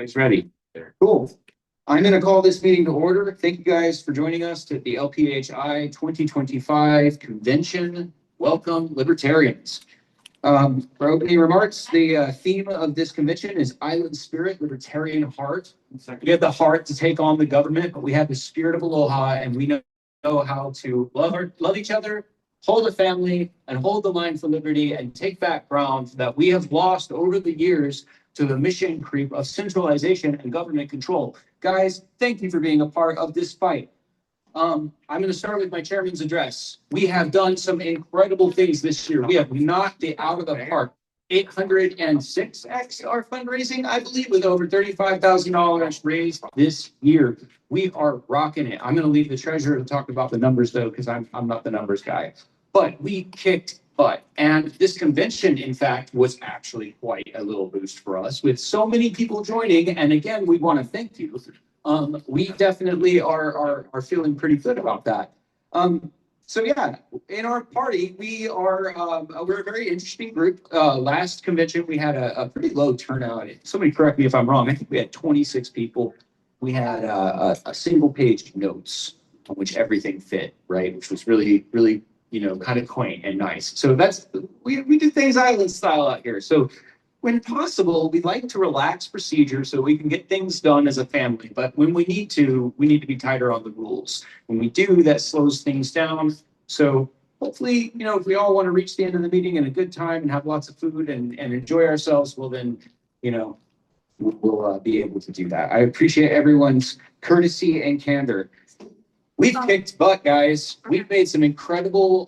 Everybody's ready. Cool. I'm going to call this meeting to order. Thank you guys for joining us at the LPHI 2025 convention. Welcome, Libertarians. For opening remarks, the theme of this convention is Island Spirit, Libertarian Heart. We have the heart to take on the government, but we have the spirit of aloha, and we know how to love each other, hold a family, and hold the line for liberty, and take back ground that we have lost over the years to the mission creep of centralization and government control. Guys, thank you for being a part of this fight. I'm going to start with my chairman's address. We have done some incredible things this year. We have knocked it out of the park. 806x our fundraising, I believe, with over $35,000 raised this year. We are rocking it. I'm going to leave the treasurer to talk about the numbers, though, because I'm not the numbers guy. But we kicked butt. And this convention, in fact, was actually quite a little boost for us with so many people joining. And again, we want to thank you. We definitely are feeling pretty good about that. So yeah, in our party, we're a very interesting group. Last convention, we had a pretty low turnout. Somebody correct me if I'm wrong. I think we had 26 people. We had a single page notes on which everything fit, right? Which was really, really, kind of quaint and nice. So we do things island style out here. So when possible, we like to relax procedure so we can get things done as a family. But when we need to be tighter on the rules. When we do, that slows things down. So hopefully, if we all want to reach the end of the meeting in a good time and have lots of food and enjoy ourselves, well then, we'll be able to do that. I appreciate everyone's courtesy and candor. We've kicked butt, guys. We've made some incredible,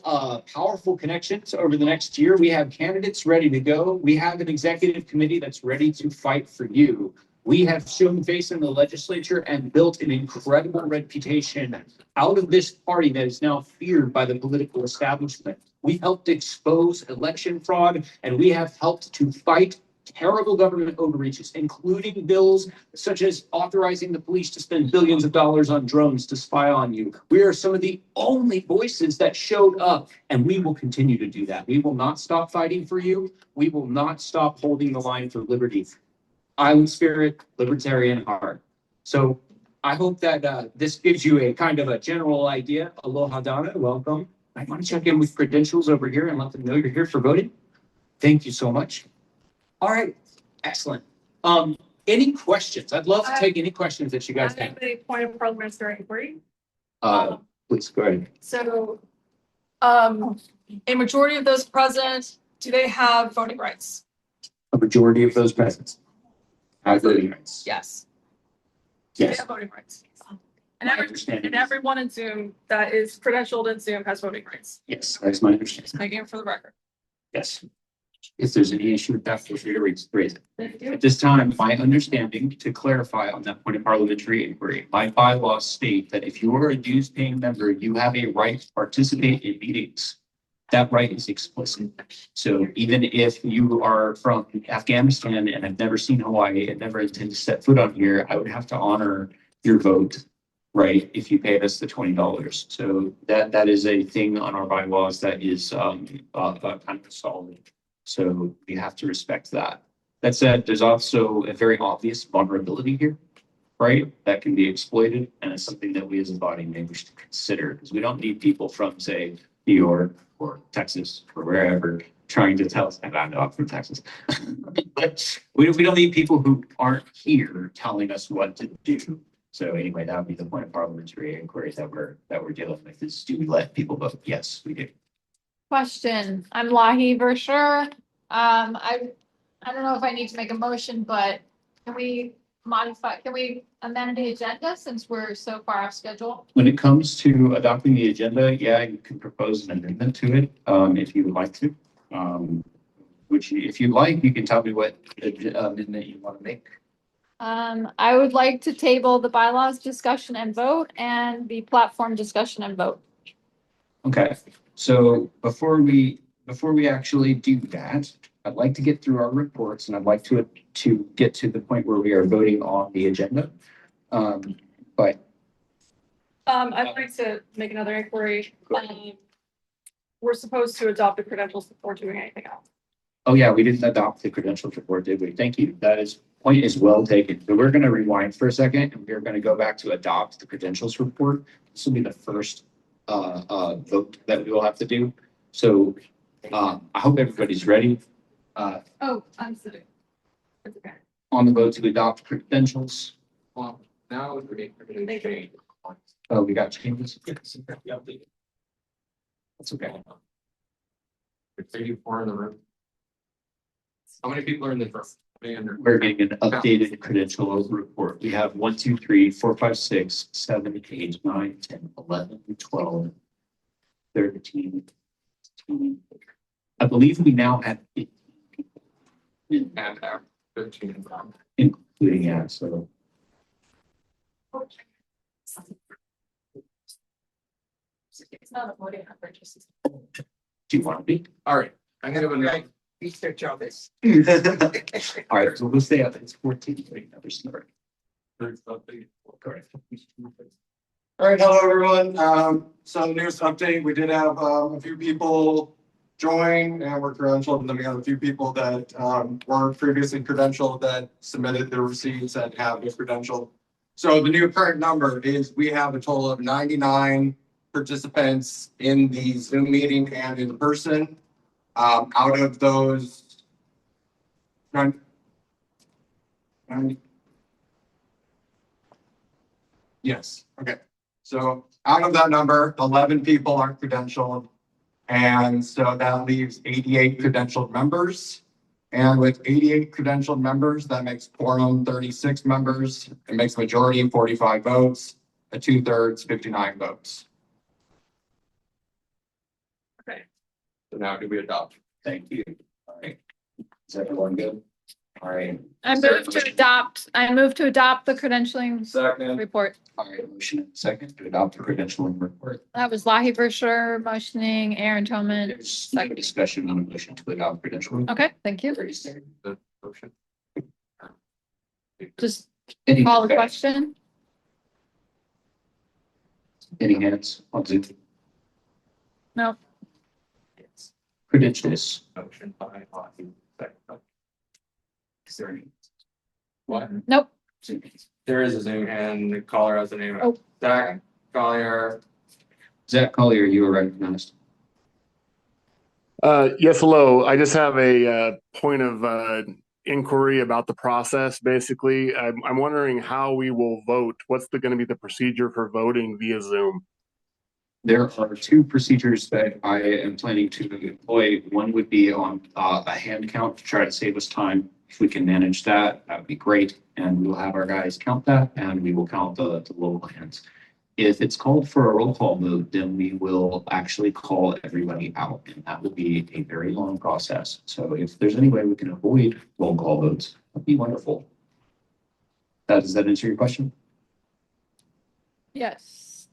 powerful connections over the next year. We have candidates ready to go. We have an executive committee that's ready to fight for you. We have shown face in the legislature and built an incredible reputation out of this party that is now feared by the political establishment. We helped expose election fraud, and we have helped to fight terrible government overreaches, including bills such as authorizing the police to spend billions of dollars on drones to spy on you. We are some of the only voices that showed up, and we will continue to do that. We will not stop fighting for you. We will not stop holding the line for liberty. Island Spirit, Libertarian Heart. So I hope that this gives you a kind of a general idea. Aloha Donna, welcome. I want to check in with credentials over here and let them know you're here for voting. Thank you so much. All right, excellent. Any questions? I'd love to take any questions that you guys have. A point of parliamentary inquiry. Please go ahead. So, a majority of those present, do they have voting rights? A majority of those present have voting rights. Yes. Yes. They have voting rights. And everyone in Zoom that is credentialed in Zoom has voting rights. Yes, that's my understanding. Making it for the record. Yes. If there's any issue with that, feel free to raise it. At this time, my understanding, to clarify on that point of parliamentary inquiry, my bylaws state that if you are a dues paying member, you have a right to participate in meetings. That right is explicit. So even if you are from Afghanistan and have never seen Hawaii and never intend to set foot on here, I would have to honor your vote, right, if you paid us the $20. So that is a thing on our bylaws that is kind of solid. So we have to respect that. That said, there's also a very obvious vulnerability here, right? That can be exploited, and it's something that we as a body may wish to consider, because we don't need people from, say, New York or Texas or wherever trying to tell us, and I'm not from Texas, but we don't need people who aren't here telling us what to do. So anyway, that would be the point of parliamentary inquiries that we're dealing with is, do we let people vote? Yes, we do. Question. I'm Lahi Versher. I don't know if I need to make a motion, but can we amend the agenda since we're so far off schedule? When it comes to adopting the agenda, yeah, you can propose an amendment to it if you would like to. If you'd like, you can tell me what amendment you want to make. I would like to table the bylaws discussion and vote and the platform discussion and vote. Okay. So before we actually do that, I'd like to get through our reports, and I'd like to get to the point where we are voting on the agenda. I'd like to make another inquiry. We're supposed to adopt the credentials before doing anything else. Oh yeah, we didn't adopt the credentials report, did we? Thank you. That is Point is well taken. So we're going to rewind for a second and we're going to go back to adopt the credentials report. This will be the first vote that we will have to do. So I hope everybody's ready. Oh, I'm sitting. It's okay. On the vote to adopt credentials. Well, now we're going to change. Oh, we got changes. That's okay. There's 84 in the room. How many people are in the room? We're getting an updated credential report. We have 1, 2, 3, 4, 5, 6, 7, 8, 9, 10, 11, 12, 13, 15. I believe we now have 15 people. And 15 in the room. Including, yeah, so. It's not a voting number, just. Do you want to be? All right, I'm gonna go. Research all this. All right, so we'll stay up. It's 14. Wait, no, there's no. Correct. All right, hello, everyone. So news update, we did have a few people join and were credentialed, and then we have a few people that were previously credentialed that submitted their receipts and have their credential. So the new current number is we have a total of 99 participants in the Zoom meeting and in person. Out of those, 90. Yes, okay. So out of that number, 11 people are credentialed. And so that leaves 88 credentialed members. And with 88 credentialed members, that makes quorum 36 members. It makes majority 45 votes, a 2/3, 59 votes. Okay. So now do we adopt? Thank you. All right. Is everyone good? All right. I move to adopt the credentialing Second. report. All right, motion and second to adopt the credentialing report. That was Lahi for sure, motioning Aaron Toman. There's no discussion on a motion to adopt credentialing. Okay, thank you. The motion. Just Any call the discussion? question. Any hands on Zoom? No. Credentials. Motion by Lockheed. Second. Is there any? What? Nope. There is a Zoom and the caller has a name. Oh. Zach Collier. Zach Collier, you are recognized. Yes, hello. I just have a point of inquiry about the process. Basically, I'm wondering how we will vote. What's going to be the procedure for voting via Zoom? There are two procedures that I am planning to employ. One would be on a hand count to try to save us time. If we can manage that, that would be great. And we'll have our guys count that and we will count the local hands. If it's called for a roll call vote, then we will actually call everybody out. And that will be a very long process. So if there's any way we can avoid roll call votes, that'd be wonderful. Does that answer your question? Yes.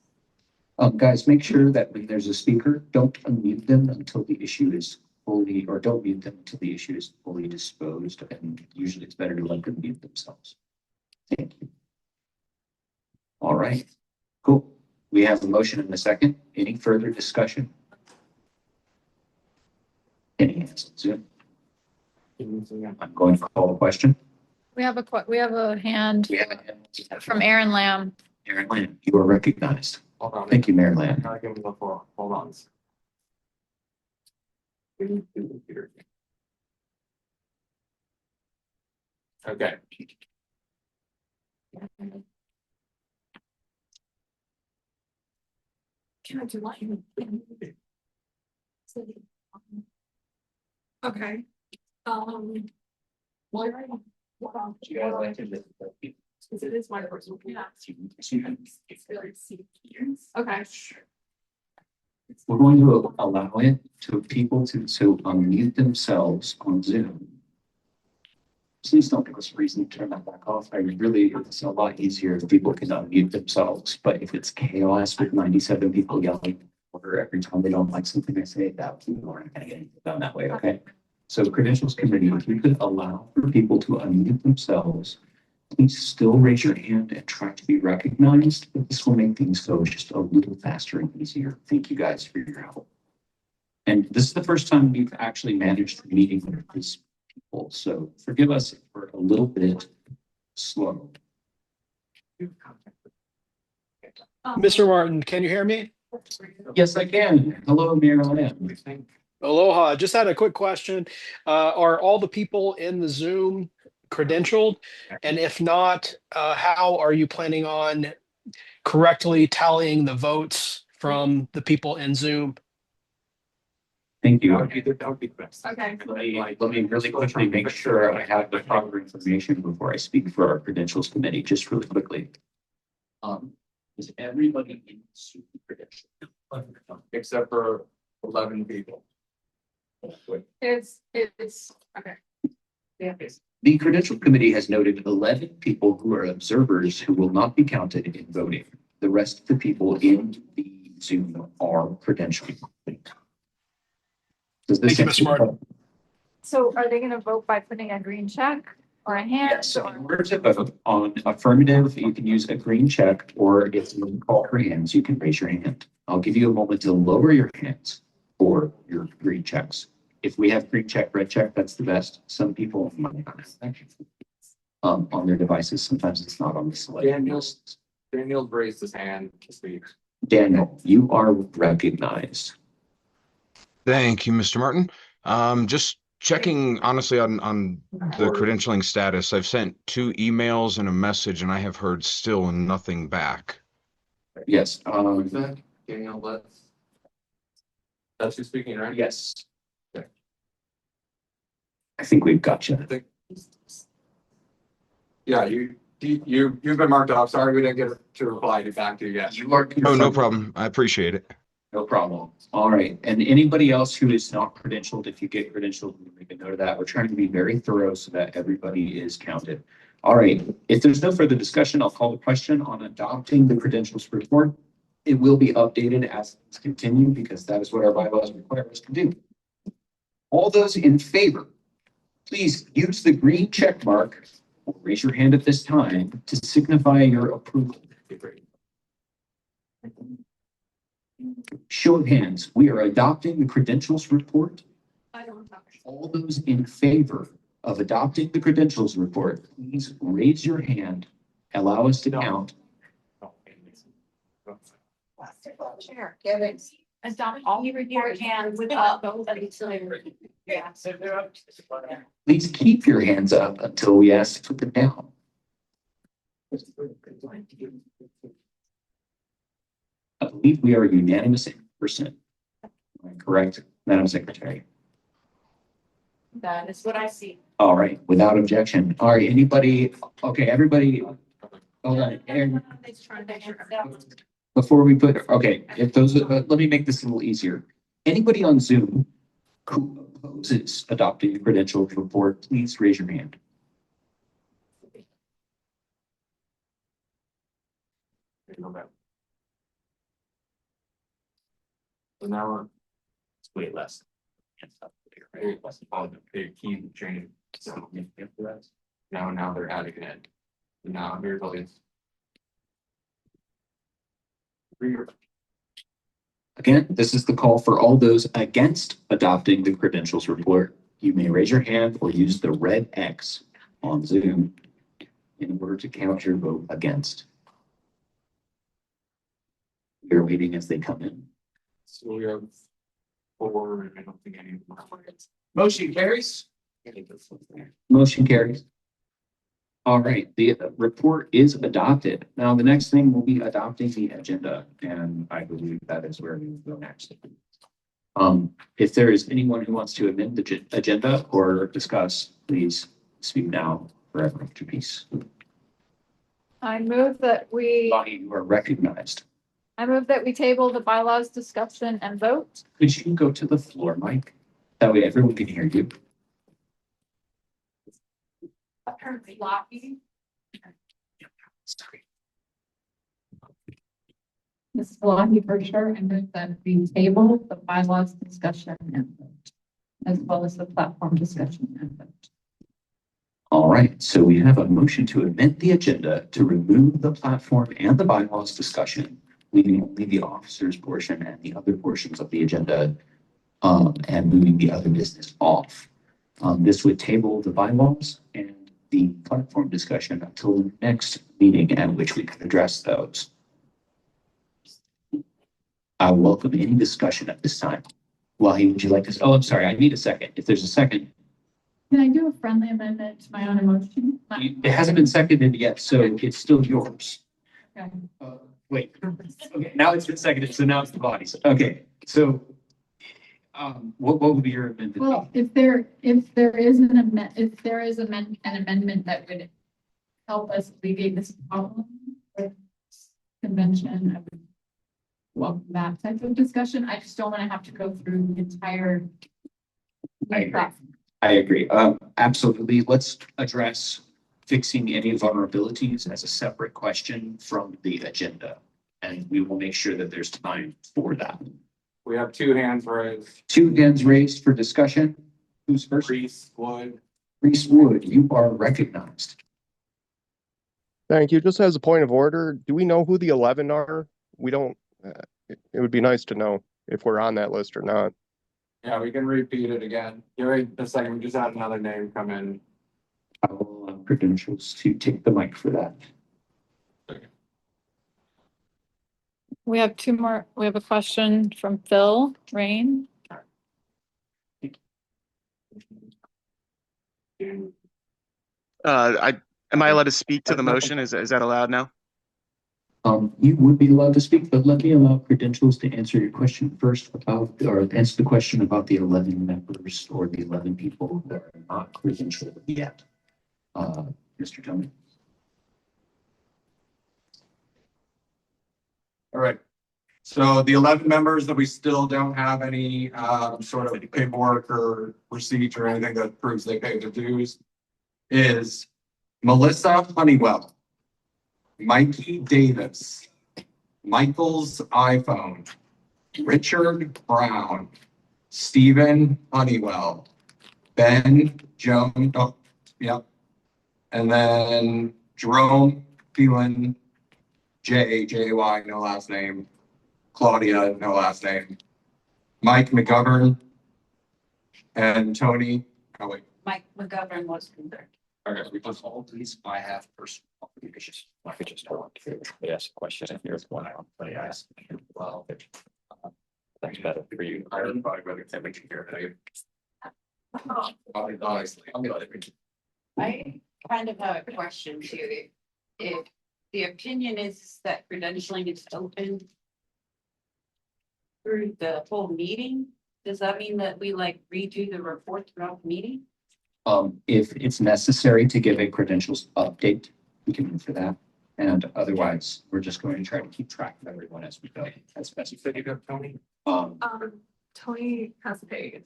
Guys, make sure that when there's a speaker, don't unmute them until the issue is fully, or don't mute them until the issue is fully disposed. And usually it's better to let them mute themselves. Thank you. All right, cool. We have a motion and a second. Any further discussion? Any hands? Zoom? I'm going to call the question. We have a hand We have a hand from Aaron Lamb. Aaron Lamb. You are recognized. Hold on. Thank you, Mayor Lamb. I'll give him the floor. Hold on. Okay. Can I do like? Okay. What? Because it is my personal. Yeah. Okay. We're going to allow it to people to unmute themselves on Zoom. Please don't give us a reason to turn that back off. It's a lot easier if people can unmute themselves, but if it's chaos with 97 people yelling or every time they don't like something I say, that we're not gonna get anything done that way, okay? So credentials committee, if you could allow for people to unmute themselves, please still raise your hand and try to be recognized, but this will make things go just a little faster and easier. Thank you guys for your help. And this is the first time we've actually managed the meeting with these people, so forgive us for a little bit slow. Mr. Martin, can you hear me? Yes, I can. Hello, Mayor Lamb. Aloha. Just had a quick question. Are all the people in the Zoom credentialed? And if not, how are you planning on correctly tallying the votes from the people in Zoom? Thank you. Okay. Let me really quickly make sure I have the proper information before I speak for our credentials committee, just really quickly. Is everybody in super credential? Except for 11 people. It's, okay. Yeah. The credential committee has noted 11 people who are observers who will not be counted in voting. The rest of the people in the Zoom are credentialed. Does this Thank you, Mr. Martin. So are they gonna vote by putting a green check or a hand? Yes, so in order to vote on affirmative, you can use a green check, or if you call for hands, you can raise your hand. I'll give you a moment to lower your hands for your green checks. If we have green check, red check, that's the best. Some people might not have that. On their devices, sometimes it's not on the select list. Daniel raised his hand to speak. Daniel, you are recognized. Thank you, Mr. Martin. Just checking honestly on the credentialing status. I've sent 2 emails and a message, and I have heard still nothing back. Yes, Who's that? Daniel, that's you speaking, right? yes. I think we've got you. I think. Yeah, you've been marked off. Sorry, we didn't get to reply back to you yet. You are. Oh, no problem. I appreciate it. No problem. All right. And anybody else who is not credentialed, if you get credentialed, make a note of that. We're trying to be very thorough so that everybody is counted. All right. If there's no further discussion, I'll call the question on adopting the credentials report. It will be updated as it's continued because that is what our bylaws require us to do. All those in favor, please use the green check mark or raise your hand at this time to signify your approval. Show of hands, we are adopting the credentials report. I don't know. All those in favor of adopting the credentials report, please raise your hand. Allow us to count. Adopt all your hand without vote until. Yeah. Please keep your hands up until we ask to put them down. I believe we are unanimous in percent. Correct, Madam Secretary? That is what I see. All right, without objection. All right, anybody, okay, everybody, hold on. Aaron, Just trying to make sure. before we put, okay, if those, let me make this a little easier. Anybody on Zoom who opposes adopting the credentials report, please raise your hand. So now It's way less. they keep changing. So now they're adding it. Now here's all these. Again, this is the call for all those against adopting the credentials report. You may raise your hand or use the red X on Zoom in order to count your vote against. We're waiting as they come in. So we have 4, and I don't think any of them are. Motion carries. Motion carries. All right, the report is adopted. Now, the next thing will be adopting the agenda, and I believe that is where we will go next. If there is anyone who wants to amend the agenda or discuss, please speak now forever after peace. I move that we Bonnie, you are recognized. table the bylaws discussion and vote. Could you go to the floor, Mike? That way everyone can hear you. Sorry. Ms. Blaney for sure, and move that we table the bylaws discussion and vote, as well as the platform discussion and vote. All right, so we have a motion to amend the agenda to remove the platform and the bylaws discussion, leaving only the officers portion and the other portions of the agenda, and moving the other business off. This would table the bylaws and the platform discussion until the next meeting at which we can address those. I welcome any discussion at this time. Wahi, would you like to? Oh, I'm sorry. I need a second. If there's a second, Can I do a friendly amendment to my own emotion? it hasn't been seconded yet, so it's still yours. Okay. Wait. Okay, now it's been seconded, so now it's the body's. Okay, so what would be your amendment? Well, if there is an amendment that would help us alleviate this problem with convention, I would welcome that type of discussion. I just don't want to have to go through the entire. I agree. Absolutely. Let's address fixing any vulnerabilities as a separate question from the agenda. And we will make sure that there's time for that. We have two hands raised. Two hands raised for discussion. Who's first? Reese Wood. Reese Wood, you are recognized. Thank you. Just as a point of order, do we know who the 11 are? We don't, it would be nice to know if we're on that list or not. Yeah, we can repeat it again. Give it a second. We just had another name come in. I will allow credentials to take the mic for that. We have two more. We have a question from Phil Rain. Am I allowed to speak to the motion? Is that allowed now? You would be allowed to speak, but let me allow credentials to answer your question first about, or answer the question about the 11 members or the 11 people that are not credentialed yet. Mr. Toman. All right. So the 11 members that we still don't have any sort of paperwork or receipt or anything that proves they paid their dues is Melissa Honeywell, Mikey Davis, Michael's iPhone, Richard Brown, Stephen Honeywell, Ben Jones, oh, yep. And then Jerome Phelan, J-Y, no last name. Claudia, no last name. Mike McGovern and Tony. Oh, wait. Mike McGovern was concerned. Okay, we Plus all these, I have personal obligations. I could just talk to ask a question if there's one I don't play ask. Well, that's better for you. I don't know whether it's every year. Honestly, I'm gonna. I kind of have a question too. If the opinion is that credentialing is open through the whole meeting, does that mean that we like redo the report throughout the meeting? If it's necessary to give a credentials update, we can move for that. And otherwise, we're just going to try to keep track of everyone as we go. As best as we can. Tony. Tony has paid.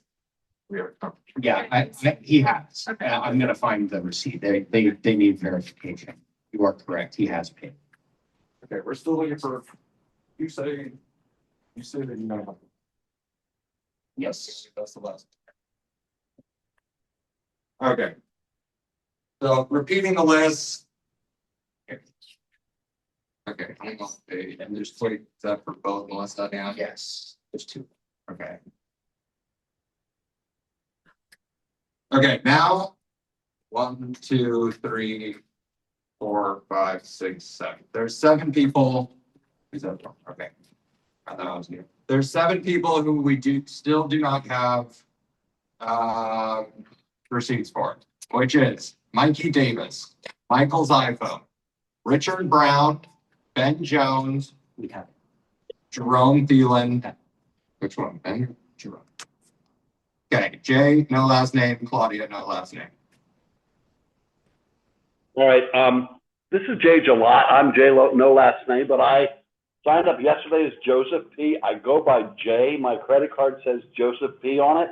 Yeah, he has. Okay. I'm gonna find the receipt. They need verification. You are correct. He has paid. Okay, we're still looking for, you say that you know. Yes. That's the last. Okay. So repeating the list. Okay, I'm on page, and there's 20, is that for both Melissa and? Yes, there's two. Okay. Okay, now, 1, 2, 3, 4, 5, 6, 7. There's 7 people. Is that okay? I thought I was here. There's 7 people who we still do not have receipts for, which is Mikey Davis, Michael's iPhone, Richard Brown, Ben Jones, We have Jerome Thielen. Which one? Ben? Jerome. Okay, Jay, no last name. Claudia, no last name. All right. This is Jay Jalot. I'm Jay, no last name, but I signed up yesterday as Joseph P. I go by Jay. My credit card says Joseph P on it,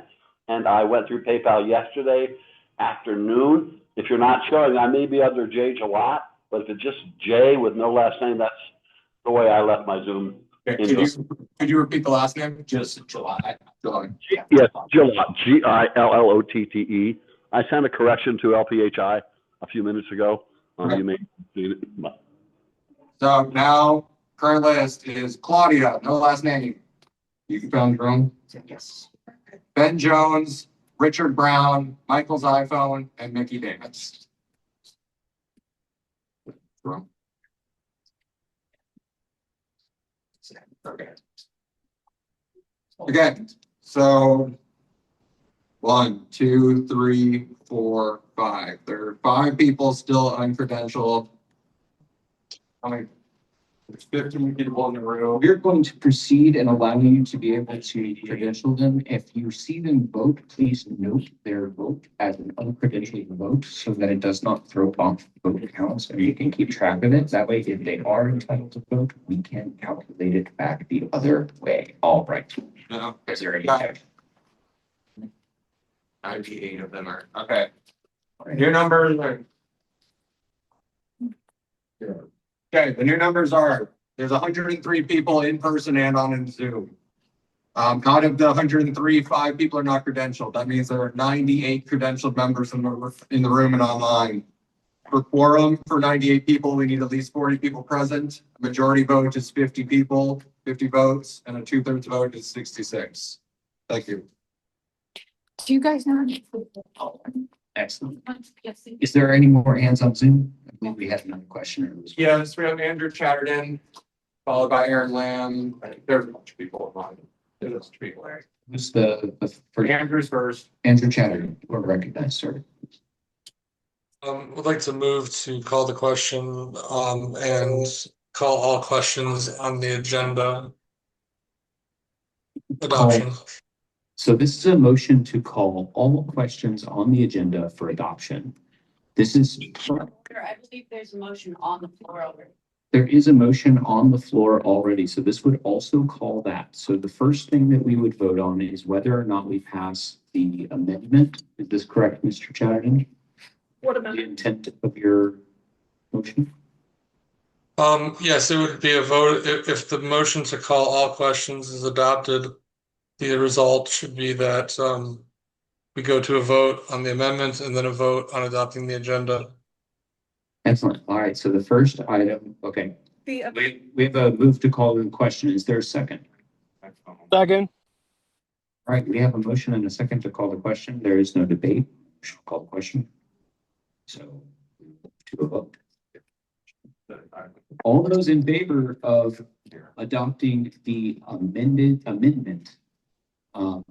and I went through PayPal yesterday afternoon. If you're not showing, I may be under Jay Jalot, but if it's just Jay with no last name, that's the way I left my Zoom. Okay, could you repeat the last name? Just July. Yes, Jalot, Gillotte. I sent a correction to LPHI a few minutes ago. Okay. You may see it. So now, current list is Claudia, no last name. You can found your own? yes. Ben Jones, Richard Brown, Michael's iPhone, and Mickey Davis. Okay, so 1, 2, 3, 4, 5. There are 5 people still uncredentialed. How many? There's 15 people in the room. We're going to proceed and allow you to be able to credential them. If you see them vote, please note their vote as an uncredentialed vote so that it does not throw off vote counts and you can keep track of it. That way, if they are entitled to vote, we can calculate it back the other way. All right. No. Is there any objection? 98 of them are, okay. New numbers are. Okay, the new numbers are, there's 103 people in person and on Zoom. Out of the 103, 5 people are not credentialed. That means there are 98 credentialed members in the room and online. For quorum, for 98 people, we need at least 40 people present. Majority vote is 50 people, 50 votes, and a 2/3 vote is 66. Thank you. Do you guys know? Excellent. Is there any more hands on Zoom? I believe we had another question. Yes, we have Andrew Chadderdon, followed by Aaron Lamb. There's a bunch of people online. There's a bunch of people there. Who's the first? Andrew's first. Andrew Chadderdon, or recognized, sir. Would like to move to call the question, and call all questions on the agenda. Adoption. So this is a motion to call all questions on the agenda for adoption. This is. I believe there's a motion on the floor already. There is a motion on the floor already, so this would also call that. So the first thing that we would vote on is whether or not we pass the amendment. Is this correct, Mr. Chadderdon? What The amendment? intent of your motion? Yes, it would be a vote if the motion to call all questions is adopted. The result should be that we go to a vote on the amendment and then a vote on adopting the agenda. Excellent. All right, so the first item, okay. We have a move to call the question. Is there a second? Second. All right, we have a motion and a second to call the question. There is no debate. Call the question. So to a vote. All those in favor of adopting the amendment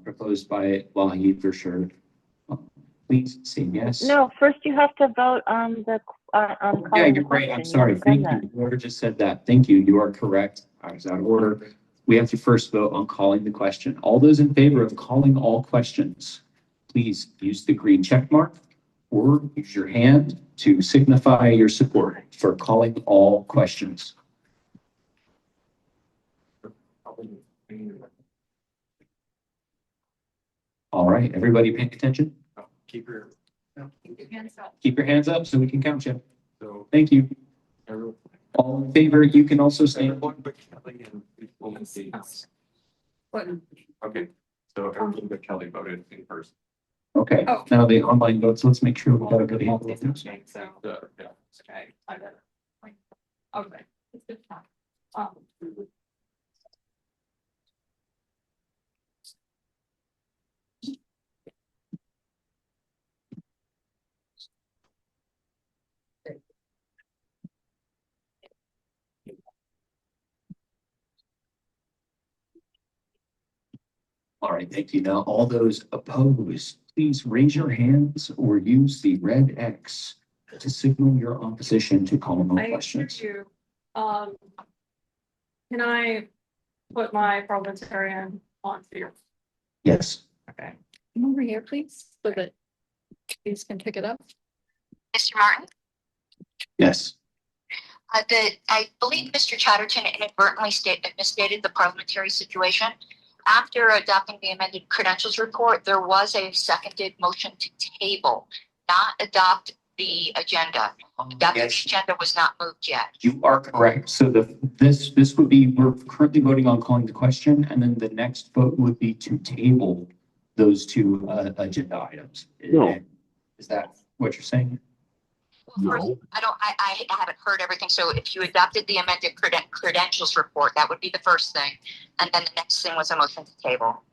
proposed by Wahi for sure, please say yes. No, first you have to vote on the Yeah, calling the you're right. I'm question. sorry. You haven't Thank done you. Whoever just said that. Thank you. You are correct. I was out of order. We have to first vote on calling the question. All those in favor of calling all questions, please use the green check mark or use your hand to signify your support for calling all questions. All right, everybody paying attention? Keep your. Keep your hands up so we can count you. So thank you. All in favor, you can also stand. Okay, so everyone but Kelly voted in person. Okay, Oh. now the online votes, let's make sure we got a good handle of this. So, Yeah. okay, I got it. Okay. It's good time. All right, thank you. Now, all those opposed, please raise your hands or use the red X to signal your opposition to calling all I hear questions. you. Can I put my parliamentarian on here? Yes. Okay. Come over here, please, so that these can pick it up. Mr. Martin, Yes. I believe Mr. Chatterton inadvertently misstated the parliamentary situation. After adopting the amended credentials report, there was a seconded motion to table, not adopt the agenda. That Yes. agenda was not moved yet. You are correct. So this would be, we're currently voting on calling the question, and then the next vote would be to table those two agenda items. No. Is that what you're saying? Well, first, I haven't heard everything. So if you adopted the amended credentials report, that would be the first thing. And then the next thing was a motion to table.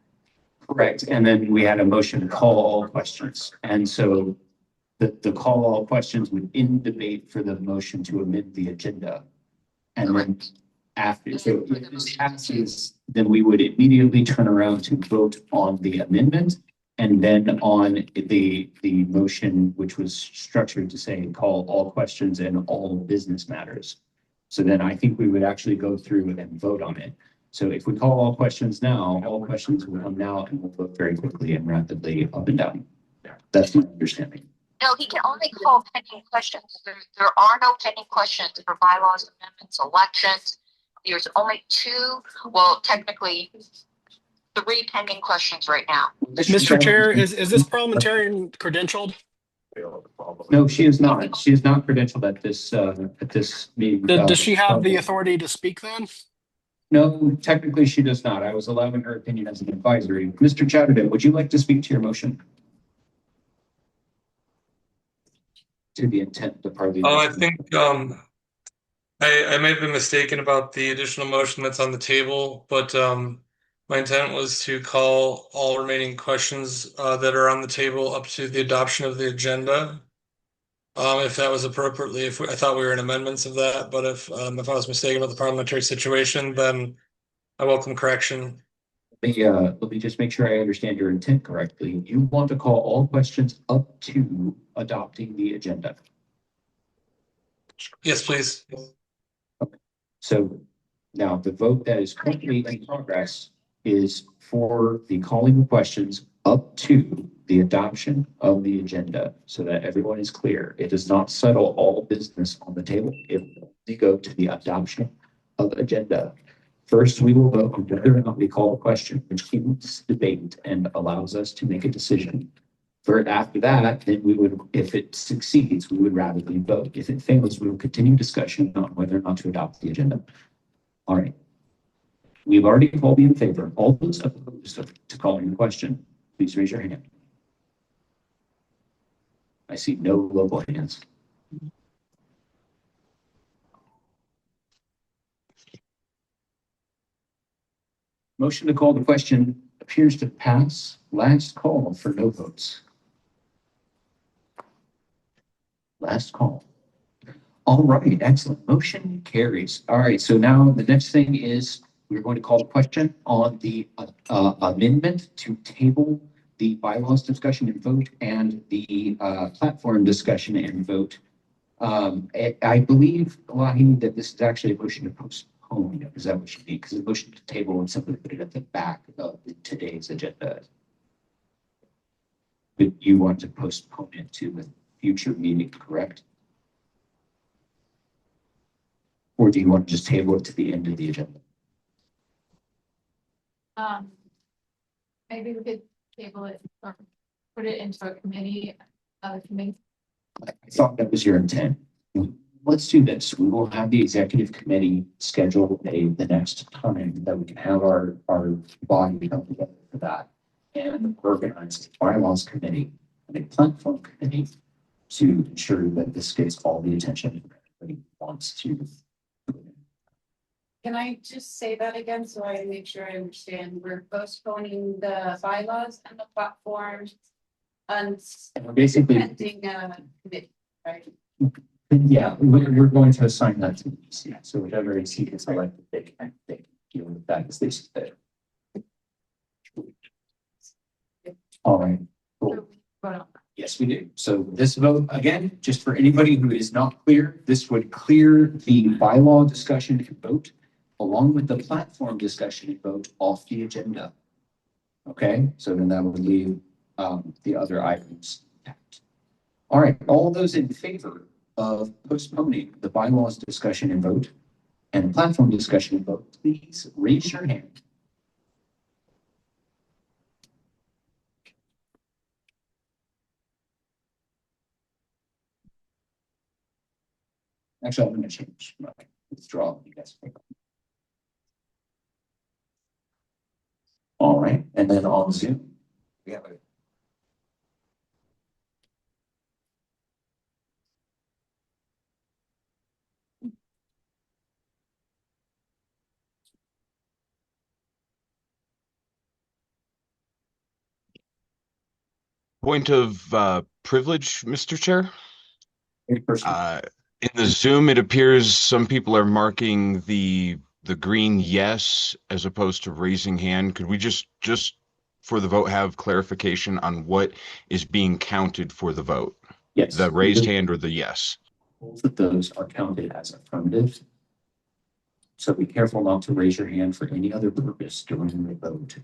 Correct. And then we had a motion to call all questions. And so the call all questions would end debate for the motion to amend the agenda. And then after, so if this passes, then we would immediately turn around to vote on the amendment. And then on the motion, which was structured to say call all questions and all business matters. So then I think we would actually go through and vote on it. So if we call all questions now, all questions will come now and we'll vote very quickly and rapidly up and down. That's my understanding. No, he can only call pending questions. There are no pending questions for bylaws, amendments, elections. There's only two, well, technically, three pending questions right now. Mr. Chair, is this parliamentarian credentialed? No, she is not. She is not credentialed at this meeting. Does she have the authority to speak then? No, technically she does not. I was allowing her opinion as an advisory. Mr. Chadderdon, would you like to speak to your motion? To the intent of the party. I think I may have been mistaken about the additional motion that's on the table, but my intent was to call all remaining questions that are on the table up to the adoption of the agenda. If that was appropriately, I thought we were in amendments of that, but if I was mistaken about the parliamentary situation, then I welcome correction. Let me just make sure I understand your intent correctly. You want to call all questions up to adopting the agenda. Yes, please. Okay. So now the vote that is currently in progress is for the calling of questions up to the adoption of the agenda so that everyone is clear. It does not settle all business on the table. It will only go to the adoption of agenda. First, we will vote on whether or not we call a question, which keeps debate and allows us to make a decision. For after that, then we would, if it succeeds, we would rapidly vote. If it fails, we will continue discussion on whether or not to adopt the agenda. All right. We've already called in favor. All those opposed to calling the question, please raise your hand. I see no local hands. Motion to call the question appears to pass. Last call for no votes. Last call. All right, excellent. Motion carries. All right, so now the next thing is we're going to call the question on the amendment to table the bylaws discussion and vote and the platform discussion and vote. I believe, Lahi, that this is actually a motion to postpone. Is that what you need? Because a motion to table and simply put it at the back of today's agenda. But you want to postpone it to a future meeting, correct? Or do you want to just table it to the end of the agenda? Maybe we could table it or put it into a committee, committee. I thought that was your intent. Let's do this. We will have the executive committee schedule the next time that we can have our body come together for that and organize a bylaws committee and a platform committee to ensure that this gets all the attention everybody wants to. Can I just say that again so I make sure I understand? We're postponing the bylaws and the platform and basically pending committee, right? Yeah, we're going to assign that to the EC. So whichever EC is elected, they can deal with that as they see fit. All right, cool. Yes, we do. So this vote, again, just for anybody who is not clear, this would clear the bylaw discussion and vote along with the platform discussion and vote off the agenda. Okay, so then that would leave the other items intact. All right, all those in favor of postponing the bylaws discussion and vote and platform discussion and vote, please raise your hand. Actually, I'm going to change my withdrawal. You guys. All right, and then on Zoom, we have a Point of privilege, Mr. Chair. Any person? In the Zoom, it appears some people are marking the green yes as opposed to raising hand. Could we just for the vote have clarification on what is being counted for the vote? Yes. The raised hand or the yes? Both of those are counted as affirmative. So be careful not to raise your hand for any other purpose during the vote.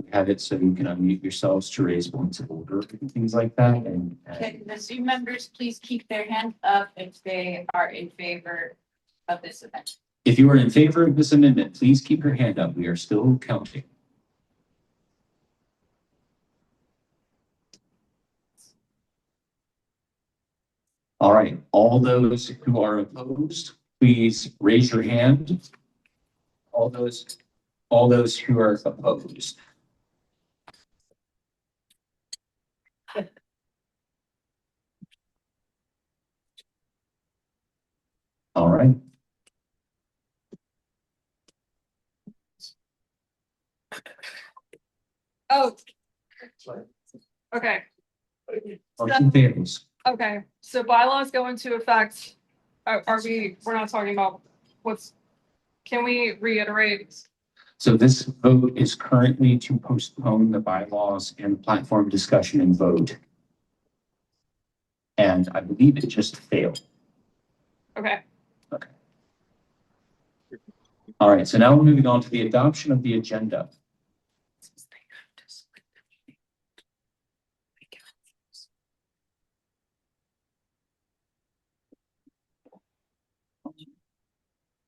We have it so you can unmute yourselves to raise points of order and things like that. And Can the Zoom members please keep their hand up if they are in favor of this event? if you are in favor of this amendment, please keep your hand up. We are still counting. All right, all those who are opposed, please raise your hand. All those who are opposed. All right. Oh. Okay. Motion fails. Okay, so bylaws go into effect. We're not talking about can we reiterate? So this vote is currently to postpone the bylaws and platform discussion and vote. And I believe it just failed. Okay. Okay. All right, so now we're moving on to the adoption of the agenda.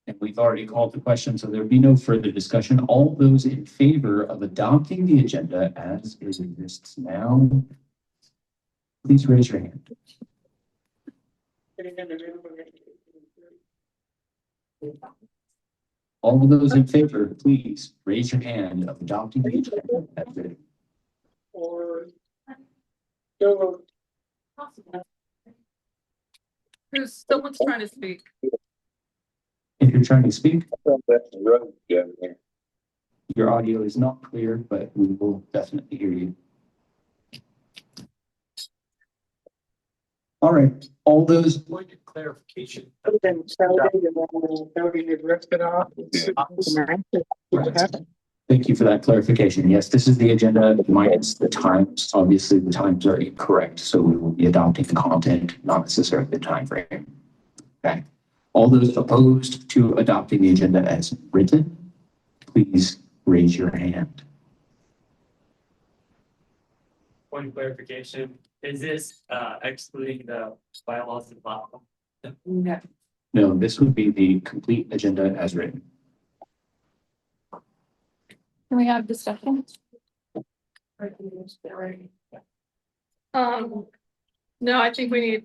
And we've already called the question, so there'll be no further discussion. All those in favor of adopting the agenda as it exists now, please raise your hand. All of those in favor, please raise your hand of adopting the agenda as it. Someone's trying to speak. If you're trying to speak, your audio is not clear, but we will definitely hear you. All right, all those. Clarification. Thank you for that clarification. Yes, this is the agenda minus the times. Obviously, the times are incorrect, so we will be adopting the content, not necessarily the time frame. Okay. All those opposed to adopting the agenda as written, please raise your hand. One clarification, is this excluding the bylaws and platform? No. No, this would be the complete agenda as written. Can we have discussion? No, I think we need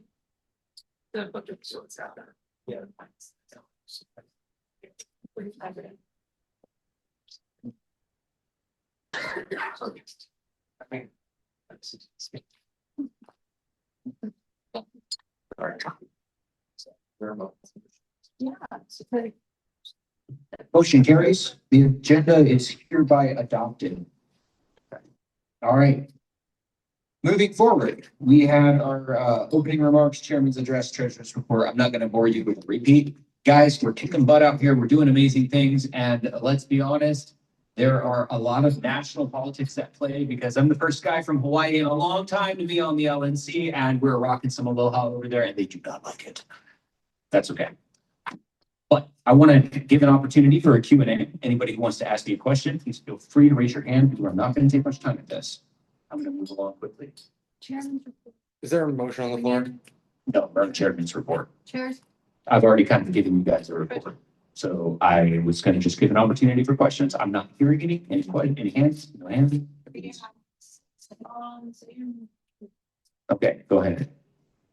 to put the sorts out there. Yeah. Motion carries. The agenda is hereby adopted. All right. Moving forward, we had our opening remarks, chairman's address, treasurer's report. I'm not going to bore you with a repeat. Guys, we're kicking butt out here. We're doing amazing things. And let's be honest, there are a lot of national politics at play because I'm the first guy from Hawaii in a long time to be on the LNC, and we're rocking some aloha over there, and they do not like it. That's okay. But I want to give an opportunity for a Q&A. Anybody who wants to ask me a question, please feel free to raise your hand because we're not going to take much time at this. I'm going to move along quickly. Is there a motion on the floor? No, our chairman's report. Chairs. I've already kind of given you guys a report. So I was going to just give an opportunity for questions. I'm not hearing any hands, no hands. Okay, go ahead.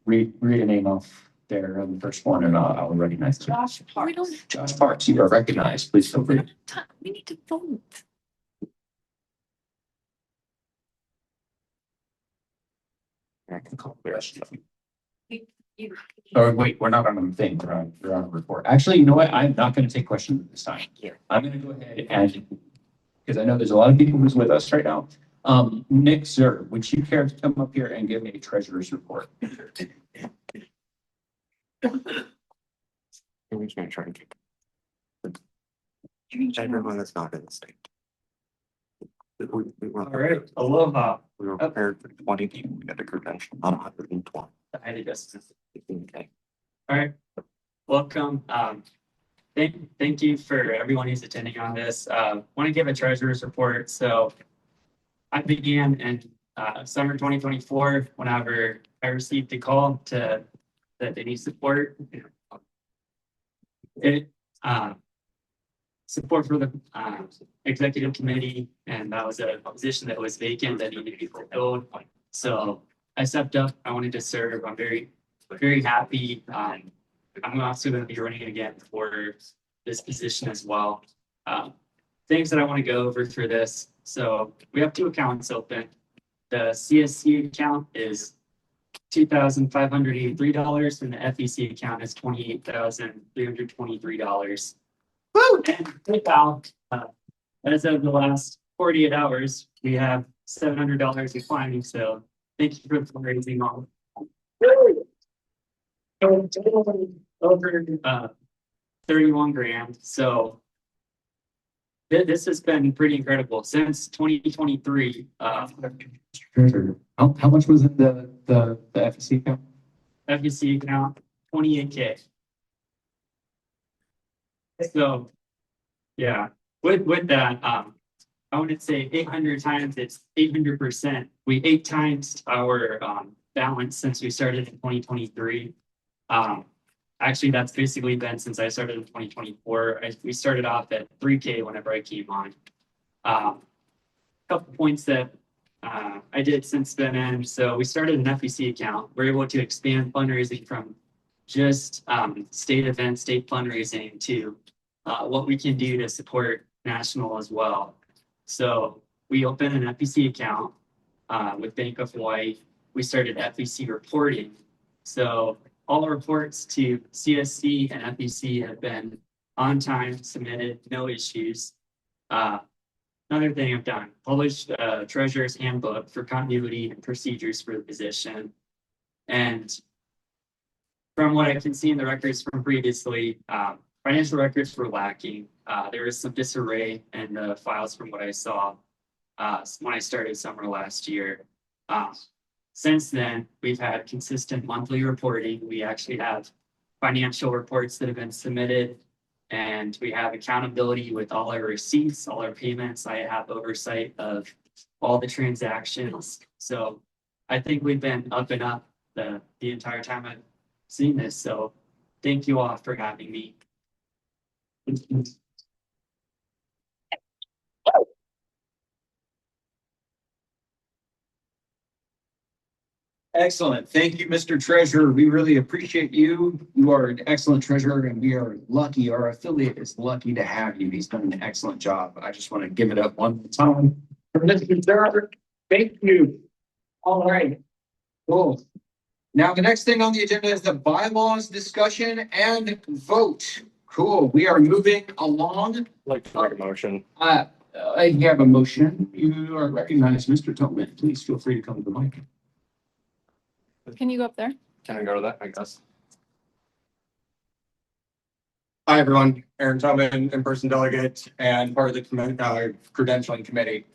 Read a name off there on the first one and I'll recognize it. Josh Parks. Josh Parks, you are recognized. Please feel free. We need to vote. I can call the rest of you. Or wait, we're not on the thing. We're on a report. Actually, you know what? I'm not going to take questions this time. I'm going to go ahead and, because I know there's a lot of people who's with us right now. Nick Zehr, would you care to come up here and give me a treasurer's report? We're just gonna try and keep everyone that's not in the state. We were, All right, aloha. we were prepared for 20 people. We got a credential, not 120. I had just. Okay. All right, welcome. Thank you for everyone who's attending on this. Want to give a treasurer's report. So I began in summer 2024 whenever I received a call that they need support. It support for the executive committee, and that was a position that was vacant that needed to be fulfilled. So I stepped up. I wanted to serve. I'm very happy. I'm also going to be running again for this position as well. Things that I want to go over for this. So we have 2 accounts open. The CSC account is $2,583, and the FEC account is $28,323. Woo! And PayPal, as of the last 48 hours, we have $700 declining. So thank you for fundraising on. Over 31 grand. So this has been pretty incredible since 2023. How much was in the FEC account? FEC account 28K. So yeah, with that, I wouldn't say 800 times, it's 800%. We 8 times our balance since we started in 2023. Actually, that's basically been since I started in 2024. We started off at 3K whenever I came on. A couple points that I did since then. And so we started an FEC account. We're able to expand fundraising from just state events, state fundraising to what we can do to support national as well. So we opened an FEC account with Bank of Hawaii. We started FEC reporting. So all the reports to CSC and FEC have been on time, submitted, no issues. Another thing I've done, published Treasurer's Handbook for continuity and procedures for the position. And from what I can see in the records from previously, financial records were lacking. There was some disarray in the files from what I saw when I started summer last year. Since then, we've had consistent monthly reporting. We actually have financial reports that have been submitted, and we have accountability with all our receipts, all our payments. I have oversight of all the transactions. So I think we've been up and up the entire time I've seen this. So thank you all for having me. Excellent. Thank you, Mr. Treasurer. We really appreciate you. You are an excellent treasurer, and we are lucky. Our affiliate is lucky to have you. He's done an excellent job. I just want to give it up one more time for Mr. Zehr. Thank you. All right. Cool. Now, the next thing on the agenda is the bylaws discussion and vote. Cool. We are moving along. I'd like to make a motion. I have a motion. You are recognized, Mr. Toman. Please feel free to come to the mic. Can you go up there? Can I go to that, I guess? Hi, everyone. Aaron Toman, in-person delegate and part of the credentialing committee.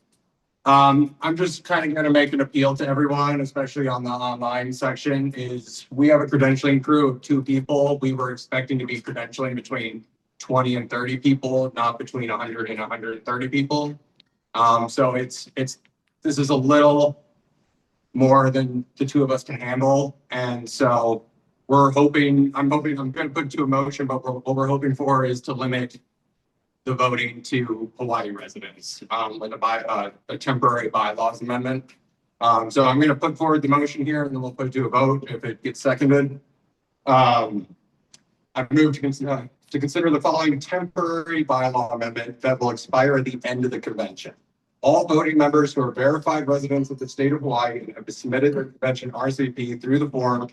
I'm just kind of going to make an appeal to everyone, especially on the online section, is we have a credentialing crew of 2 people. We were expecting to be credentialing between 20 and 30 people, not between 100 and 130 people. So this is a little more than the 2 of us can handle. And so I'm going to put to a motion, but what we're hoping for is to limit the voting to Hawaii residents with a temporary bylaws amendment. So I'm going to put forward the motion here, and then we'll put it to a vote if it gets seconded. I've moved to consider the following temporary bylaw amendment that will expire at the end of the convention. All voting members who are verified residents of the state of Hawaii and have submitted their convention RSVP through the form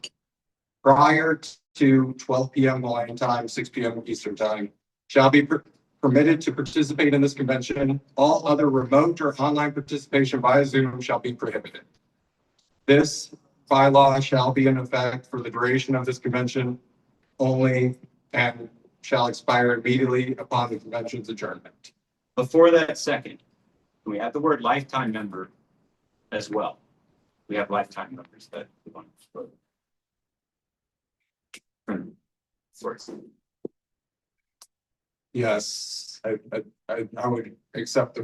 prior to 12 p.m. Hawaiian time, 6 p.m. Eastern time shall be permitted to participate in this convention. All other remote or online participation via Zoom shall be prohibited. This bylaw shall be in effect for the duration of this convention only and shall expire immediately upon the convention's adjournment. Before that second, we have the word lifetime member as well. We have lifetime members that we want to source. Yes, I would accept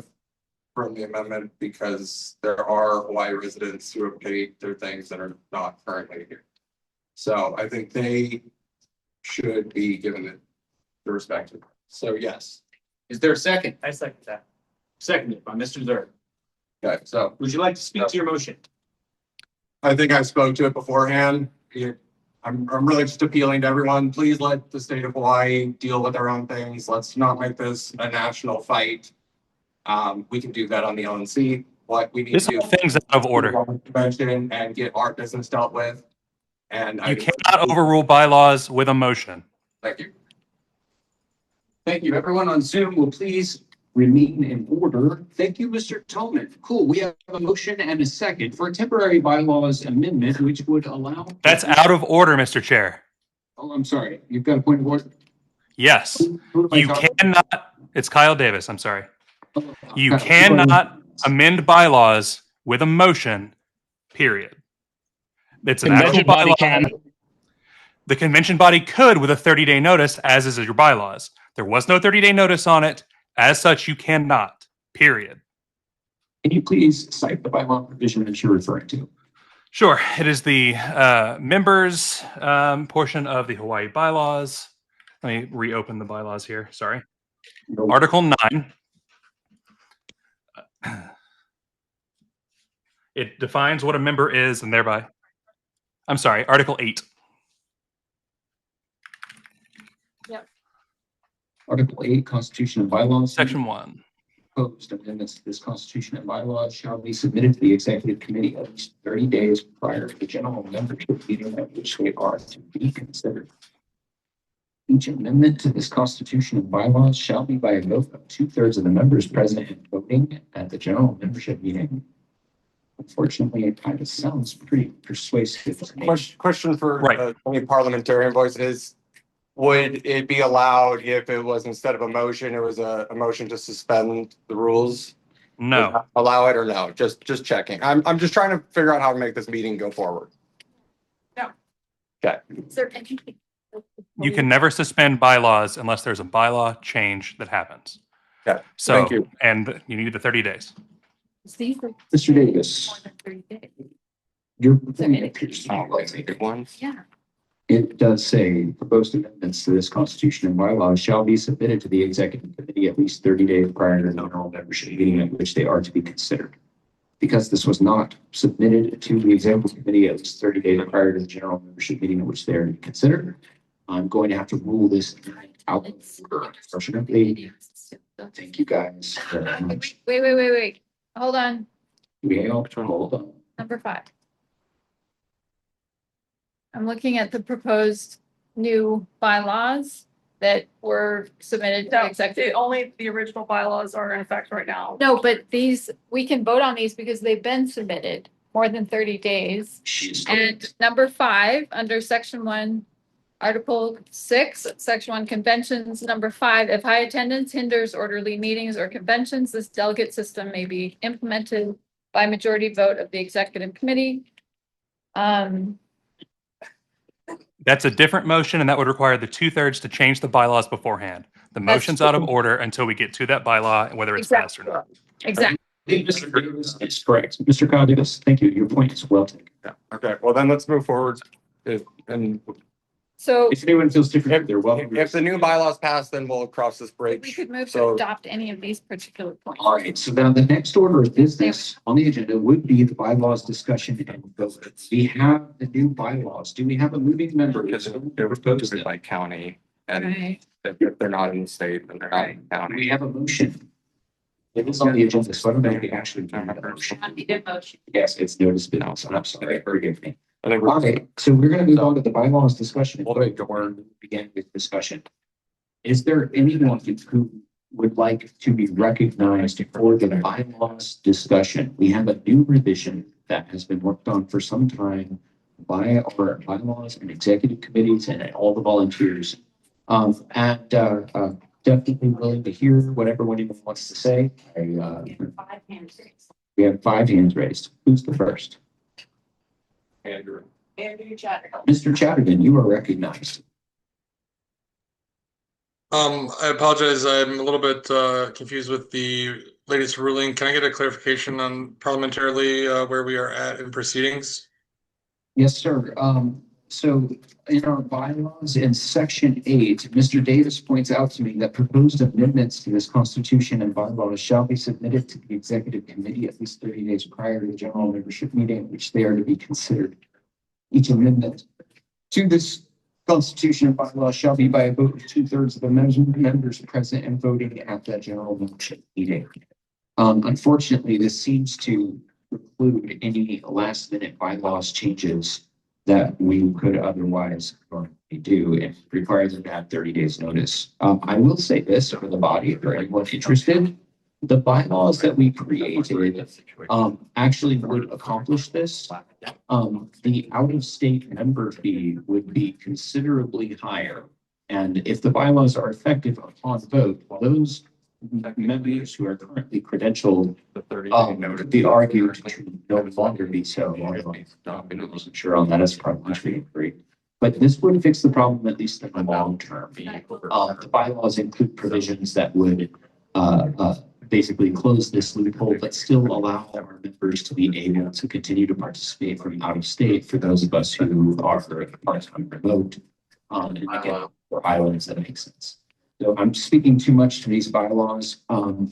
from the amendment because there are Hawaii residents who have paid their things that are not currently here. So I think they should be given the respect. So yes. Is there a second? I second that. Seconded by Mr. Zehr. Okay, so Would you like to speak to your motion? I think I spoke to it beforehand. I'm really just appealing to everyone. Please let the state of Hawaii deal with their own things. Let's not make this a national fight. We can do that on the LNC. What we need This to do whole thing's out of order. Convention and get our business dealt with. And You cannot overrule bylaws with a motion. Thank you. Thank you. Everyone on Zoom will please remain in order. Thank you, Mr. Toman. Cool. We have a motion and a second for a temporary bylaws amendment, which would allow. That's out of order, Mr. Chair. Oh, I'm sorry. You've got a point of order. Yes. Who am I You talking cannot. It's Kyle Davis. I'm sorry. You Kyle, cannot amend bylaws with a motion, period. It's an actual Convention body bylaw. can. The convention body could with a 30-day notice, as is your bylaws. There was no 30-day notice on it. As such, you cannot, period. Can you please cite the bylaw provision that you're referring to? Sure. It is the members portion of the Hawaii bylaws. Let me reopen the bylaws here. Sorry. Article 9. It defines what a member is and thereby. I'm sorry, Article 8. Yep. Article 8, Constitution and Bylaws. Section 1. Proposed amendments to this Constitution and bylaws shall be submitted to the Executive Committee at least 30 days prior to the general membership meeting at which they are to be considered. Each amendment to this Constitution and bylaws shall be by a vote of 2/3 of the members present and voting at the general membership meeting. Unfortunately, it kind of sounds pretty persuasive to me. Question for Right. any parliamentarian voice is, would it be allowed if it was instead of a motion, it was a motion to suspend the rules? No. Allow it or no? Just checking. I'm just trying to figure out how to make this meeting go forward. No. Okay. Is there anything? You can never suspend bylaws unless there's a bylaw change that happens. Okay. So, Thank you. and you need the 30 days. Mr. Davis, More than 30 days. your point appears to be like Good one. Yeah. it does say proposed amendments to this Constitution and bylaws shall be submitted to the Executive Committee at least 30 days prior to the general membership meeting at which they are to be considered. Because this was not submitted to the Executive Committee at least 30 days prior to the general membership meeting at which they are to be considered, I'm going to have to rule this out of order. Unfortunately, thank you guys very much. Wait. Hold on. Hold on. Number 5. I'm looking at the proposed new bylaws that were submitted to the No, executive. only the original bylaws are in effect right now. No, but these, we can vote on these because they've been submitted more than 30 days. And number 5, under section 1, Article 6, section 1, conventions, number 5, if high attendance hinders orderly meetings or conventions, this delegate system may be implemented by majority vote of the executive committee. That's a different motion, and that would require the 2/3 to change the bylaws beforehand. The motion's out of order until we get to that bylaw, whether it's passed or not. Exactly. Mr. Davis is correct. Mr. Kyle Davis, thank you. Your point is well taken. Yeah. Okay. Well, then let's move forward. And So if anyone feels different, they're welcome. If the new bylaws pass, then we'll cross this bridge. we could move to So- adopt any of these particular points. All right, so now the next order of business on the agenda would be the bylaws discussion and vote. We have the new bylaws. Do we have a moving member? Because it was posted by county, and Right. if they're not in the state, then they're not in the county. We have a motion. It is on the agenda, so I don't know if we actually have a motion. Yes, it's noticed, but also, I'm sorry, forgive me. Okay, so we're gonna move on to the bylaws discussion. We'll begin with discussion. Is there anyone who would like to be recognized for the bylaws discussion. We have a new revision that has been worked on for some time by our bylaws and executive committees and all the volunteers. Definitely willing to hear what everyone even wants to say. Five hands raised. We have 5 hands raised. Who's the first? Andrew. Andrew Chadderdon. Mr. Chadderdon, you are recognized. I apologize. I'm a little bit confused with the latest ruling. Can I get a clarification on parliamentarily where we are at in proceedings? Yes, sir. So in our bylaws in section 8, Mr. Davis points out to me that proposed amendments to this constitution and bylaws shall be submitted to the executive committee at least 30 days prior to the general membership meeting at which they are to be considered. Each amendment to this constitution and bylaws shall be by a vote of 2/3 of the members present and voting at that general membership meeting. Unfortunately, this seems to preclude any last minute bylaws changes that we could otherwise do and requires them to have 30 days notice. I will say this for the body, for anyone interested, the bylaws that we created actually would accomplish this. The out-of-state member fee would be considerably higher. And if the bylaws are effective upon vote, those members who are currently credentialed could be argued to no longer be so. I wasn't sure on that as parliamentary inquiry. But this would fix the problem, at least in the long term. The bylaws include provisions that would basically close this loophole, but still allow our members to be able to continue to participate from out of state for those of us who are part-time remote. And again, for islands, that makes sense. So I'm speaking too much to these bylaws.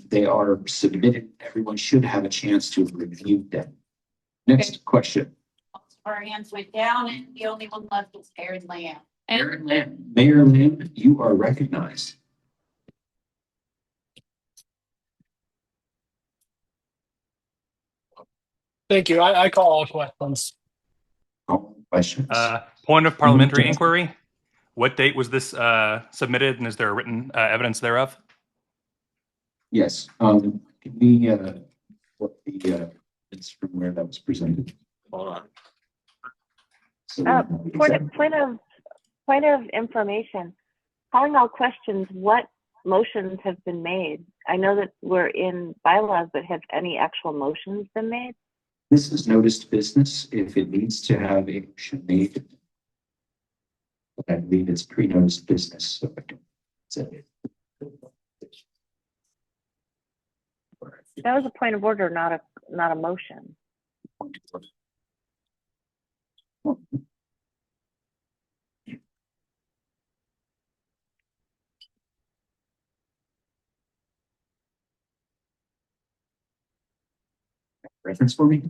They are submitted. Everyone should have a chance to review them. Next question. Our hands went down and the only one left is Aaron Lamb. Aaron Lamb. Mayor Lamb, you are recognized. Thank you. I call all questions. All questions. Point of parliamentary inquiry. What date was this submitted, and is there written evidence thereof? Yes. Can we what the it's from where that was presented? Hold on. So, Point of information. Calling all questions, what motions have been made? I know that we're in bylaws, but have any actual motions been made? this is noticed business. If it needs to have a motion made, I believe it's pre-noticed business. So I don't. That was a point of order, not a motion. Reference for me?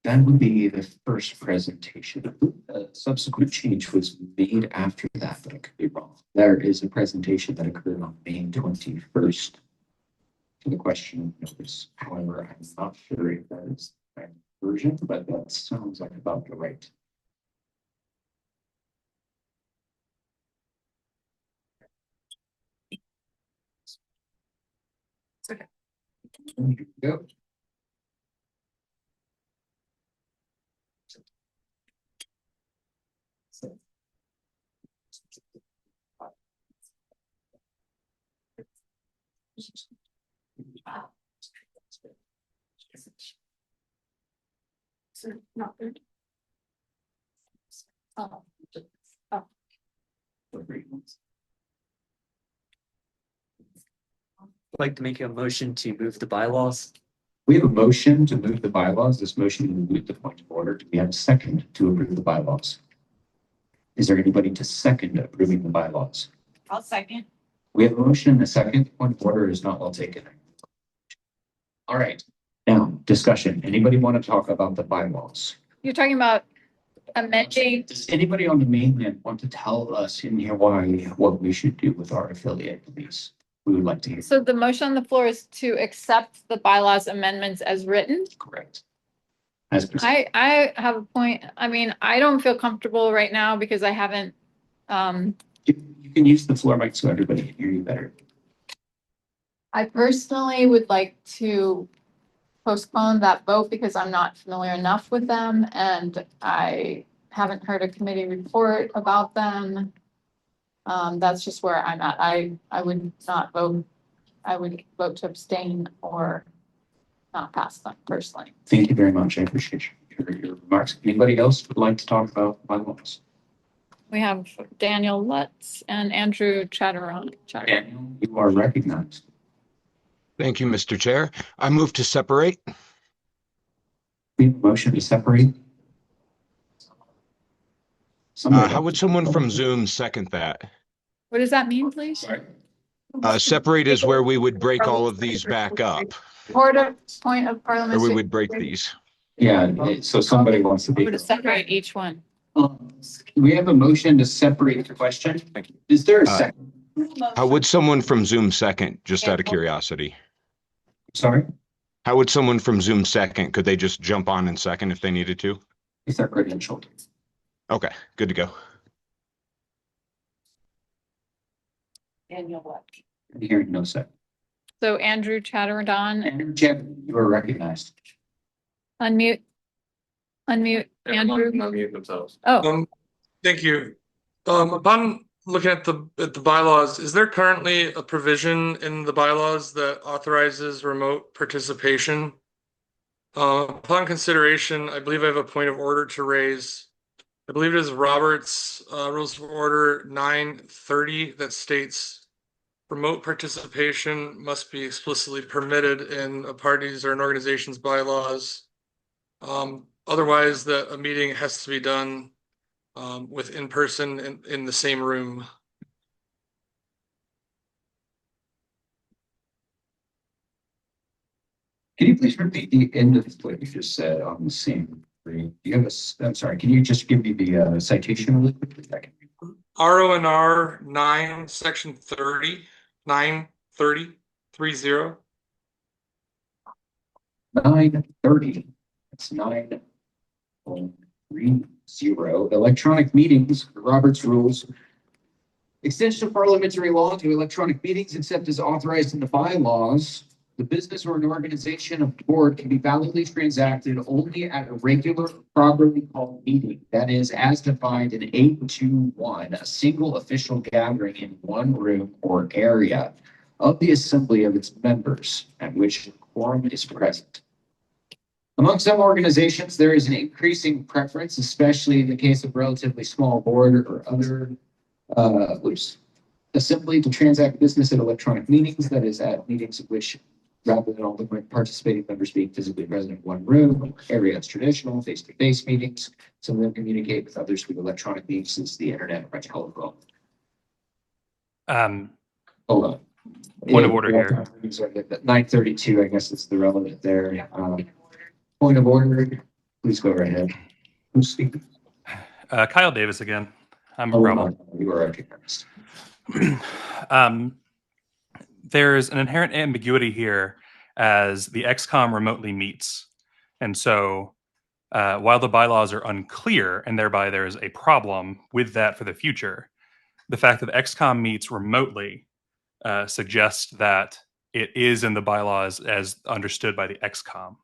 That would be the first presentation. A subsequent change was made after that, but I could be wrong. There is a presentation that occurred on May 21st to the question of notice. However, I'm not sure if that is the right version, but that sounds like about the right. Okay. Here we go. So not good. Oh. Oh. I'd like to make a motion to move the bylaws. We have a motion to move the bylaws. This motion will move the point of order. Do we have a second to approve the bylaws? Is there anybody to second approving the bylaws? I'll second. We have a motion and a second. Point of order is not well taken. All right. Now, discussion. Anybody want to talk about the bylaws? You're talking about amending, Does anybody on the mainland want to tell us in Hawaii what we should do with our affiliate, please? We would like to hear. so the motion on the floor is to accept the bylaws amendments as written. Correct. As presented. I have a point. I mean, I don't feel comfortable right now because I haven't, You can use the floor mic so everybody can hear you better. I personally would like to postpone that vote because I'm not familiar enough with them and I haven't heard a committee report about them. That's just where I'm at. I would not vote. I would vote to abstain or not pass them personally. Thank you very much. I appreciate your remarks. Anybody else would like to talk about bylaws? We have Daniel Lutz and Andrew Chadderdon. Daniel, you are recognized. Thank you, Mr. Chair. I move to separate. We have a motion to separate. How would someone from Zoom second that? What does that mean, please? Separate is where we would break all of these back up, Point of or parliamentary. we would break these. Yeah, so somebody wants to be. To separate each one. We have a motion to separate the question. Is there a second? How would someone from Zoom second, just out of curiosity? Sorry? How would someone from Zoom second? Could they just jump on in second if they needed to? If they're credentialed. Okay, good to go. Daniel what? Hearing no second. So Andrew Chadderdon, Andrew Chadderdon, you are recognized. unmute. Unmute, Andrew. Unmute themselves. Oh, Thank you. Upon looking at the bylaws, is there currently a provision in the bylaws that authorizes remote participation? Upon consideration, I believe I have a point of order to raise. I believe it is Robert's Rules of Order 930 that states remote participation must be explicitly permitted in a party's or an organization's bylaws. Otherwise, a meeting has to be done with in person in the same room. Can you please repeat the end of what you just said on the same screen? Do you have I'm sorry, can you just give me the citation really quickly? RONR 9, section 30, 930, 30. 930. That's 930. Electronic meetings, Robert's rules. Extension of parliamentary law to electronic meetings except as authorized in the bylaws. The business or an organization of the board can be validly transacted only at a regular, properly called meeting. That is, as defined in 821, a single official gathering in one room or area of the assembly of its members at which a quorum is present. Among some organizations, there is an increasing preference, especially in the case of relatively small board or other assembly, to transact business at electronic meetings, that is, at meetings at which, rather than all the participating members being physically present in one room, area is traditional, face-to-face meetings. Some of them communicate with others through electronic means, since the internet or telephone. Hold on. Point of order here. 932, I guess is the relevant there. Point of order, please go right ahead. Who's speaking? Kyle Davis again. I'm a problem. You are recognized. There's an inherent ambiguity here as the XCOM remotely meets. And so while the bylaws are unclear and thereby there is a problem with that for the future, the fact that XCOM meets remotely suggests that it is in the bylaws as understood by the XCOM.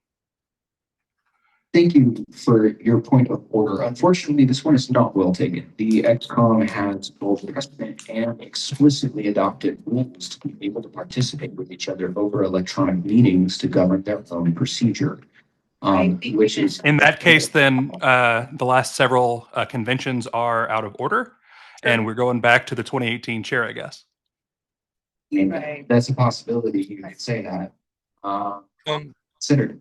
Thank you for your point of order. Unfortunately, this one is not well taken. The XCOM has both precedent and explicitly adopted rules to be able to participate with each other over electronic meetings to govern their own procedure. Which is in that case, then the last several conventions are out of order, and we're going back to the 2018 chair, I guess. Right. That's a possibility. You might say that. Considered.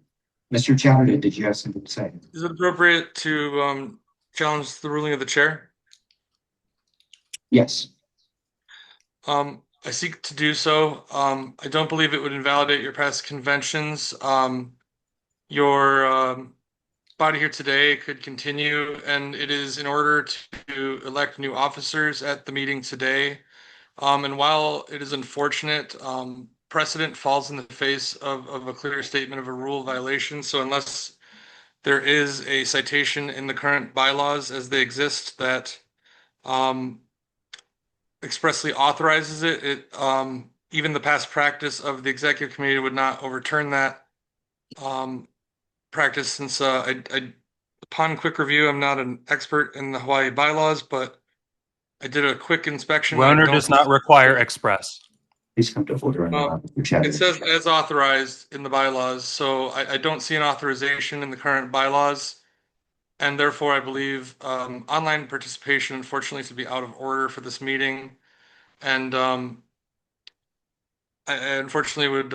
Mr. Chadderdon, did you have something to say? Is it appropriate to challenge the ruling of the chair? Yes. I seek to do so. I don't believe it would invalidate your past conventions. Your body here today could continue, and it is in order to elect new officers at the meeting today. And while it is unfortunate, precedent falls in the face of a clear statement of a rule violation. So unless there is a citation in the current bylaws as they exist that expressly authorizes it, even the past practice of the executive committee would not overturn that practice, since upon quick review, I'm not an expert in the Hawaii bylaws, but I did a quick inspection. Roner does not require express. Please come to order. It says as authorized in the bylaws, so I don't see an authorization in the current bylaws. And therefore, I believe online participation, unfortunately, to be out of order for this meeting. And I unfortunately would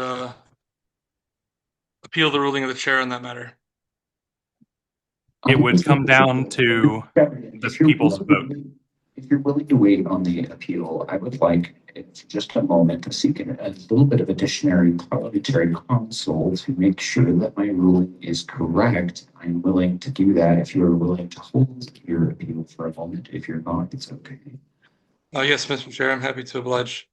appeal the ruling of the chair on that matter. It would come down to the people's vote. If you're willing to wait on the appeal, I would like just a moment to seek a little bit of additional parliamentary counsel to make sure that my ruling is correct. I'm willing to do that if you're willing to hold your appeal for a moment. If you're not, it's okay. Yes, Mr. Chair, I'm happy to oblige.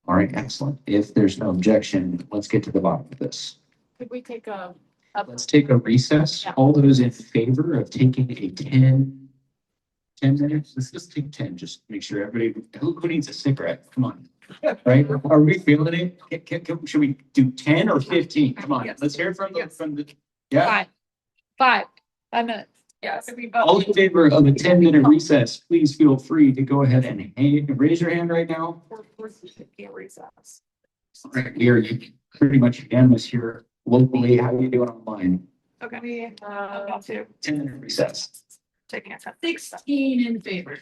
All right, excellent. If there's no objection, let's get to the bottom of this. Could we take a? Let's take a recess. Yeah. All those in favor of taking a 10 minutes? Let's just take 10. Just make sure everybody, who needs a cigarette? Come on. Right? Are we feeling it? Should we do 10 or 15? Come on. Let's hear from the, yeah. 5 minutes. Yes. All in favor of a 10-minute recess, please feel free to go ahead and raise your hand right now. Recess. All right, we are pretty much unanimous here locally. How are you doing online? Okay. We about to 10-minute recess. taking a 16 in favor.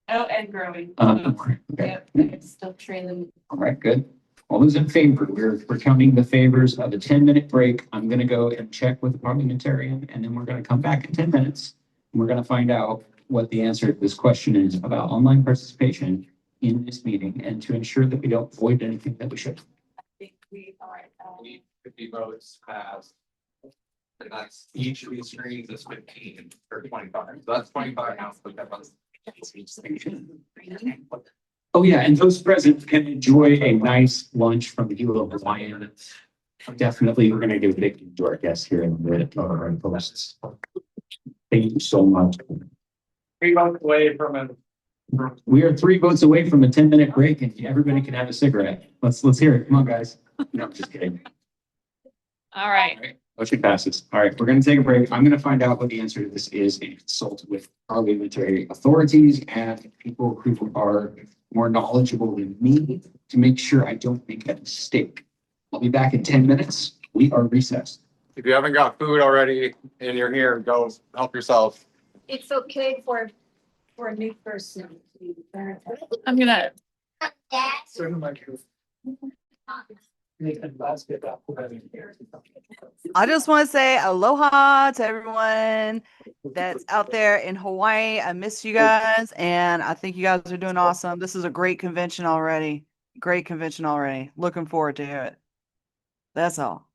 Oh, and growing. Okay. It's still trailing. All right, good. All those in favor, we're counting the favors of a 10-minute break. I'm going to go and check with the parliamentarian, and then we're going to come back in 10 minutes. And we're going to find out what the answer to this question is about online participation in this meeting, and to ensure that we don't void anything that we should. I think we are. 50 votes passed. And that's each of these screens is 15 or 25. So that's 25 now. Oh, yeah, and those present can enjoy a nice lunch from the Hilo Hawaiian. Definitely, we're going to give a big thank you to our guests here in the posts. Thank you so much. 3 months away from it. We are 3 votes away from a 10-minute break, and everybody can have a cigarette. Let's hear it. Come on, guys. No, I'm just kidding. All right. Motion passes. All right, we're going to take a break. I'm going to find out what the answer to this is and consult with parliamentary authorities and people who are more knowledgeable than me to make sure I don't make a mistake. I'll be back in 10 minutes. We are recessed. If you haven't got food already and you're here, go help yourself. It's okay for a new person. I'm gonna. I just want to say aloha to everyone that's out there in Hawaii. I miss you guys, and I think you guys are doing awesome. This is a great convention already. Great convention already. Looking forward to it. That's all.